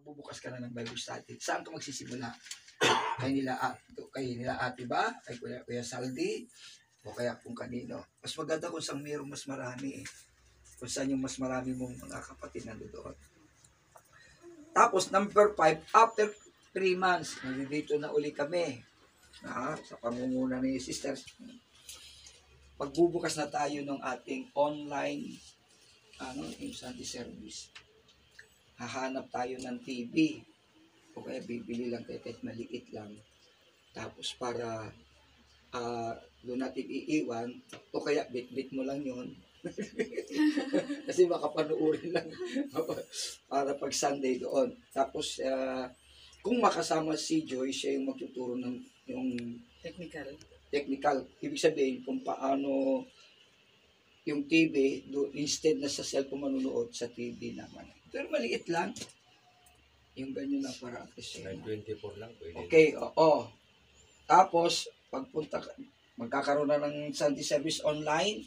magbubukas ka na ng Bible study. Saan ka magsisimula? Kay nila ate ba? Kay Kuya Saldi? O kaya kung kanino? Mas maganda kung saan mayroong mas marami. Kung saan yung mas marami mong mga kapatid na doon. Tapos, number 5, after 3 months, nandito na uli kami. Sa pangunguna ni sisters. Pagbubukas na tayo ng ating online yung Sunday service. Hahanap tayo ng TV. O kaya bibili lang tayo kahit maliit lang. Tapos para doon natin iiwan, o kaya bit-bit mo lang yun. Kasi makapanuorin lang para pag Sunday doon. Tapos, kung makasama si Joy, siya yung magtuturo ng yung technical. Ibig sabihin kung paano yung TV, instead na sa cellphone manunood, sa TV naman. Pero maliit lang. Yung ganyan na para at 24 lang. Pwede. Okay, oo. Tapos, magkakaroon na ng Sunday service online.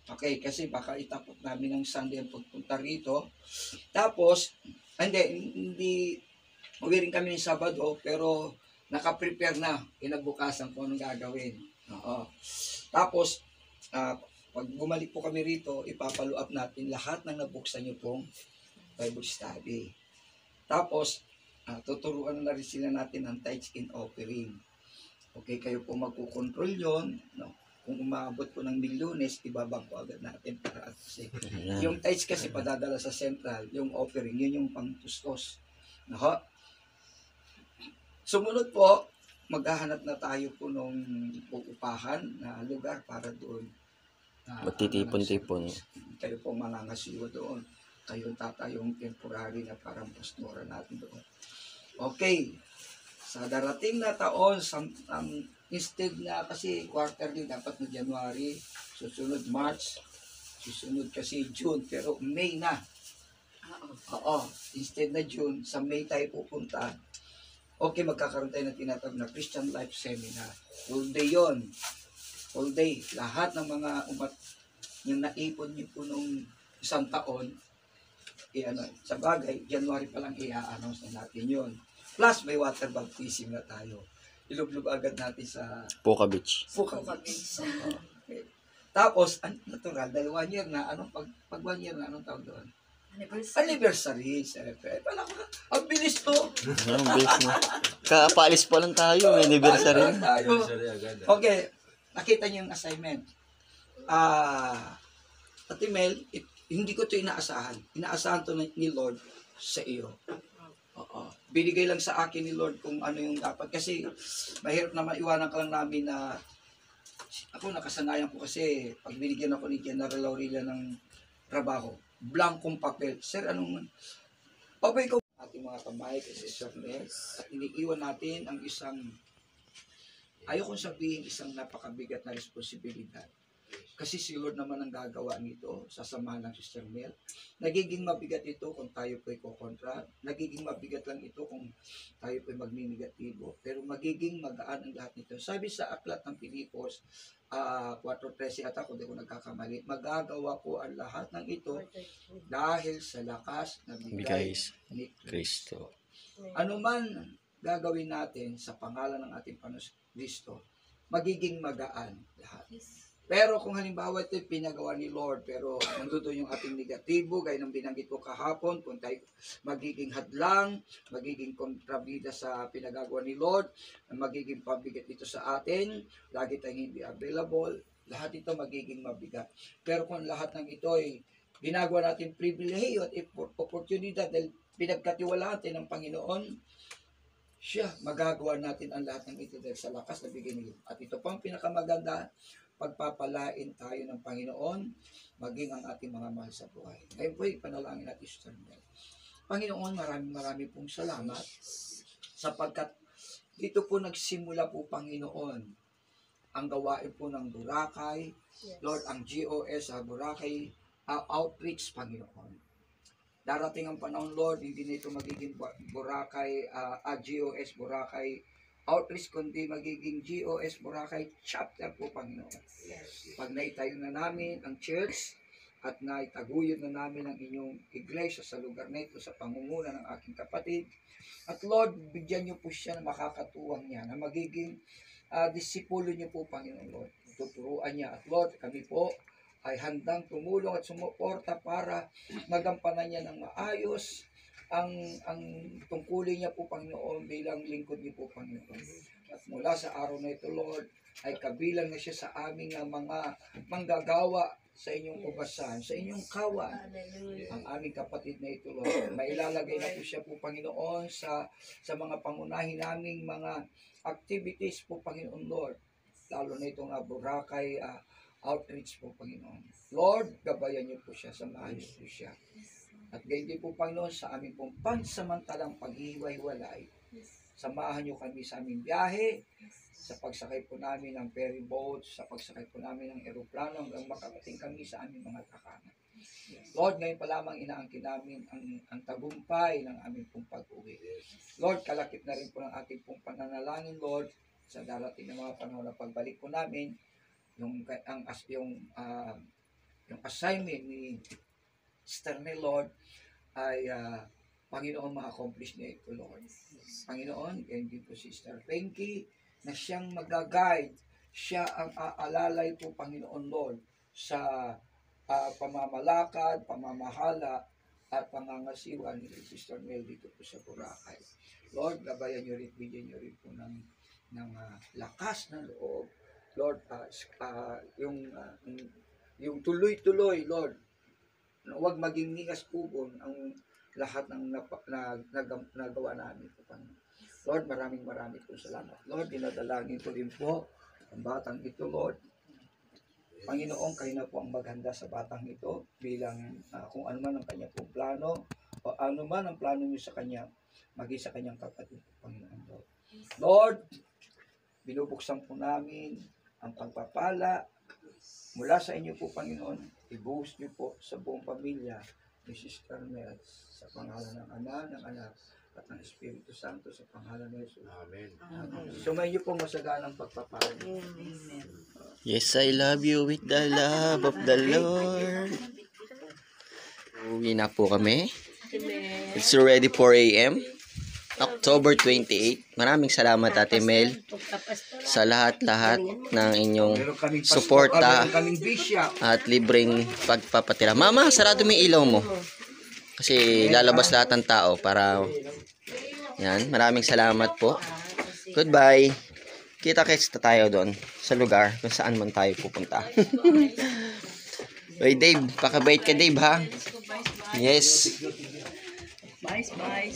Okay, kasi baka itapot namin ng Sunday ang pagpunta rito. Tapos, hindi uwi rin kami ng Sabado, pero nakaprepare na kinabukasan kung anong gagawin. Oo. Tapos, pag bumalik po kami rito, ipapalo up natin lahat ng nabuksan nyo pong Bible study. Tapos, tuturuan na rin sila natin ng tithes in offering. Okay, kayo po magkukontrol yon. No? Kung umabot po ng milyones, ibabang po agad natin para at kasi. Yung tithes kasi padadala sa central, yung offering, yun yung pangtustos. No? Sumunod po, maghahanap na tayo po ng uupahan na lugar para doon. Magtitipon-tipon. Kayo po manangasiwa doon. Kayo tatayong temporary na parang pastora natin doon. Okay. Sa darating na taon, instead na kasi quarterly, dapat na January, susunod March, susunod kasi June, pero May na. Oo. Instead na June, sa May tayo pupunta. Okay, magkakaroon tayo ng tinatawag na Christian Life Seminar. Full day yun. Full day. Lahat ng mga yung naipon niyo po nung isang taon, sa bagay, January pa lang i-announce na natin yun. Plus, may water baptism na tayo. Ilublob agad natin sa Puka Beach. Puka Beach. Okay. Tapos, natural, dahil 1 year na, pag 1 year na, anong tawag doon? Anniversary. Pala ko, ang bilis to. Ang bilis na. Kapaalis pa lang tayo, may anniversary. Okay, nakita niyo yung assignment. Ate Mel, hindi ko ito inaasahan. Inaasahan to ni Lord sa iyo. Oo. Binigay lang sa akin ni Lord kung ano yung dapat. Kasi mahirap naman iwanan ka lang namin na ako nakasanayan ko kasi pag binigyan ako ni General Laurila ng trabaho, blankong papel. Sir, anong pabay ko ating mga kamay kasi Sir Nes at iniiwan natin ang ayaw kong sabihin isang napakabigat na responsibilidad. Kasi si Lord naman ang gagawa nito, sasamahan ng Sister Mel. Nagiging mabigat ito kung tayo po'y kukontra. Nagiging mabigat lang ito kung tayo po'y magninegatibo. Pero magiging magaan ang lahat nito. Sabi sa aklat ng Pilipos, 4:13 ata kung di ko nagkakamali, magagawa ko ang lahat ng ito dahil sa lakas na bigay ni Kristo. Ano man gagawin natin sa pangalan ng ating Panginoon Kristo, magiging magaan lahat. Pero kung halimbawa ito pinagawa ni Lord, pero nandoon yung ating negatibo, gaya ng binanggit ko kahapon, kung tayo magiging hadlang, magiging kontrabida sa pinagagawa ni Lord, magiging pabigat ito sa atin, lagi tayong hindi available, lahat ito magiging mabigat. Pero kung lahat ng ito ay ginagawa natin pribilehiyo at oportunidad dahil pinagkatiwalaan natin ng Panginoon, siya, magagawa natin ang lahat ng ito dahil sa lakas na bigay niyo. At ito pang pinakamaganda, pagpapalain tayo ng Panginoon, maging ang ating mga mahal sa buhay. Ngayon po, panalangin natin sa Panginoon. Panginoon, maraming pong salamat sapagkat dito po nagsimula po, Panginoon, ang gawain po ng Boracay, Lord, ang GOS sa Boracay, outreach, Panginoon. Darating ang panahon, Lord, hindi na ito magiging Boracay, GOS Boracay outreach, kundi magiging GOS Boracay chapter po, Panginoon. Pag naitayo na namin ang church, at naitaguyod na namin ang inyong iglesia sa lugar na ito sa pangunguna ng aking kapatid. At Lord, bigyan niyo po siya na makakatuwang niya, na magiging disipulo niyo po, Panginoon Lord. Tuturuan niya. At Lord, kami po ay handang tumulong at sumuporta para magampanan niya ng maayos ang tungkulin niya po, Panginoon, bilang lingkod niyo po, Panginoon. At mula sa araw na ito, Lord, ay kabilang na siya sa aming mga manggagawa sa inyong ubasan, sa inyong kawan. Ang aming kapatid na ito, Lord, mailalagay na po siya po, Panginoon, sa mga pangunahin naming mga activities po, Panginoon Lord, lalo na itong Boracay outreach po, Panginoon. Lord, gabayan niyo po siya, samahan niyo po siya. At gayon din po, Panginoon, sa aming pong pansamantalang paghihiwa-hiwalay, samahan niyo kami sa aming biyahe, sa pagsakay po namin ng ferry boat, sa pagsakay po namin ng eroplano hanggang makarating kami sa aming mga tahanan. Lord, ngayon pa lamang inaangkin namin ang tagumpay ng aming pong pag-uwi. Lord, kalakip na rin po ng ating pong pananalangin, Lord, sa darating na mga panahon na pagbalik po namin, yung assignment ni Sterling, Lord, ay Panginoon, ma-accomplish niya ito, Lord. Panginoon, hindi po si Sister Pinky, na siyang mag-guide, siya ang aalalay po, Panginoon Lord, sa pamamalakad, pamamahala, at pangangasiwa ni Sister Mel dito po sa Boracay. Lord, gabayan niyo rin, bigyan niyo rin po ng lakas ng loob. Lord, yung tuloy-tuloy, Lord, huwag maging nigas pubon ang lahat ng nagawa namin po, Panginoon. Lord, maraming po salamat. Lord, dinadalangin ko din po ang batang ito, Lord. Panginoon, kayo na po ang maghanda sa batang ito bilang kung ano man ang kanya pong plano o ano man ang plano niyo sa kanya, maging sa kanyang kapatid, Panginoon Lord. Lord, binubuksan po namin ang pagpapala mula sa inyo po, Panginoon. Ibuhos niyo po sa buong pamilya ni Sister Mel sa pangalan ng Ama, ng Anak, at ng Espiritu Santo sa pangalan ng Jesus. Amen. Sumayin niyo po masaganang pagpapala. Amen. Yes, I love you with the love of the Lord. Uwi na po kami. It's already 4 a.m. October 28. Maraming salamat, Ate Mel, sa lahat-lahat ng inyong Meron kaming suporta meron kaming bisya. at libreng pagpapatira. Mama, sarado mo yung ilaw mo. Kasi lalabas lahat ng tao para... Yan, maraming salamat po. Goodbye. Kita-kits na tayo doon sa lugar kung saan man tayo pupunta. Oy, Dave, pakabait ka, Dave, ha? Yes. Bye.